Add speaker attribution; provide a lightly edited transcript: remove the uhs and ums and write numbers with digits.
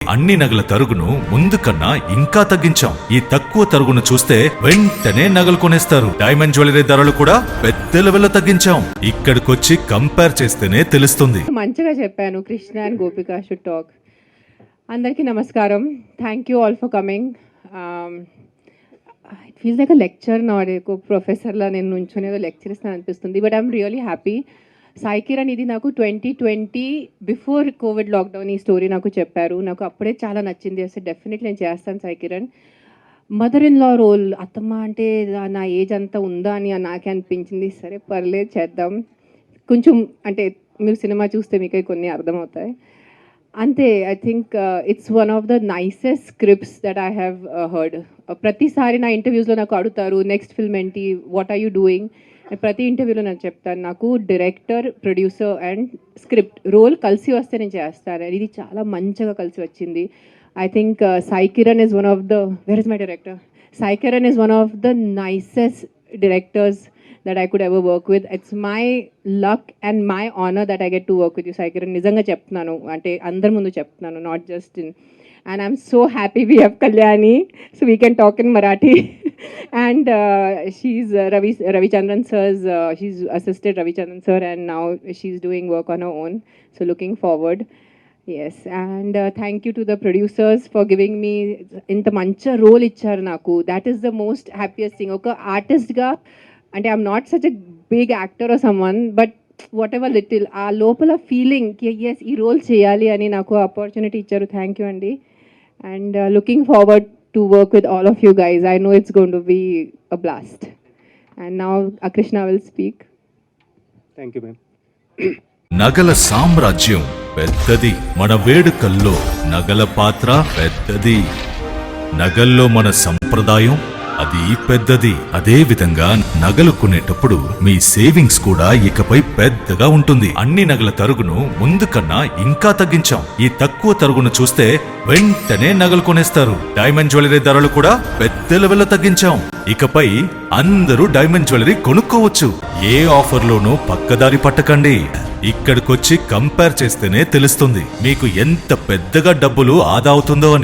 Speaker 1: అన్ని నగల తరుగును ముందు కన్నా ఇంకా తగ్గించాం. ఈ తక్కువ తరుగును చూస్తే వెంటనే నగలు కొనేస్తారు. డైమండ్ జ్యువెలరీ ధరలు కూడా పెద్ద లెవెల్లో తగ్గించాం. ఇక్కడికొచ్చి కంపేర్ చేస్తేనే తెలుస్తుంది.
Speaker 2: మంచిగా చెప్పాను. Krishna and Gopika should talk. అందరికీ నమస్కారం. Thank you all for coming. It feels like a lecture not ఒక ప్రొఫెసర్లా నేను నుంచొని ఏదో లెక్చర్ ఇస్తాను అనిపిస్తుంది. But I'm really happy. Sai Kiran ఇది నాకు 2020 బిఫోర్ కోవిడ్ లాక్డౌన్ ఈ స్టోరీ నాకు చెప్పారు. నాకు అప్పుడే చాలా నచ్చింది. అసలు డెఫినెట్లీ నేను చేస్తాను Sai Kiran. Mother in law role అత్తమ్మ అంటే నా ఏజ్ అంతా ఉందా అని నాకే అనిపించింది. సరే పర్లేదు చేద్దాం. కొంచెం అంటే మీరు సినిమా చూస్తే మీకు కొన్ని అర్థమవుతాయి అంతే. I think it's one of the nicest scripts that I have heard. ప్రతిసారి నా ఇంటర్వ్యూస్లో నాకు అడుగుతారు నెక్స్ట్ ఫిల్మ్ ఏంటి, వాట్ ఆర్ యూ డూయింగ్. ప్రతి ఇంటర్వ్యూలో నేను చెప్తాను నాకు director, producer and script role కలిసి వస్తే నేను చేస్తాను. ఇది చాలా మంచిగా కలిసి వచ్చింది. I think Sai Kiran is one of the very is my director Sai Kiran is one of the nicest directors that I could ever work with. It's my luck and my honor that I get to work with you, Sai Kiran. Nijanga cheptunanu ante andar mundu cheptunanu, not just in. And I'm so happy we have Kalyani, so we can talk in Marathi. And she's Ravichandran sir's, she's assisted Ravichandran sir, and now she's doing work on her own. So looking forward. Yes, and thank you to the producers for giving me inta mancha role icharu naku. That is the most happiest thing. Oka artist ga అంటే I'm not such a big actor or someone, but whatever little ఆ లోపల feeling కి yes ఈ role చేయాలి అని నాకు opportunity ఇచ్చారు. Thank you అండి. And looking forward to work with all of you guys. I know it's going to be a blast. And now Krishna will speak.
Speaker 3: Thank you ma'am.
Speaker 1: నగల సామ్రాజ్యం పెద్దది, మన వేడుకల్లో నగల పాత్ర పెద్దది. నగల్లో మన సంప్రదాయం అది పెద్దది. అదే విధంగా నగలు కొనేటప్పుడు మీ సేవింగ్స్ కూడా ఇకపై పెద్దగా ఉంటుంది. అన్ని నగల తరుగును ముందు కన్నా ఇంకా తగ్గించాం. ఈ తక్కువ తరుగును చూస్తే వెంటనే నగలు కొనేస్తారు. డైమండ్ జ్యువెలరీ ధరలు కూడా పెద్ద లెవెల్లో తగ్గించాం. ఇకపై అందరూ డైమండ్ జ్యువెలరీ కొనుక్కోవచ్చు. ఏ ఆఫర్లోనూ పక్కదారి పట్టకండి. ఇక్కడికొచ్చి కంపేర్ చేస్తేనే తెలుస్తుంది మీకు ఎంత పెద్దగా డబ్బులు ఆదా అవుతుందో అని.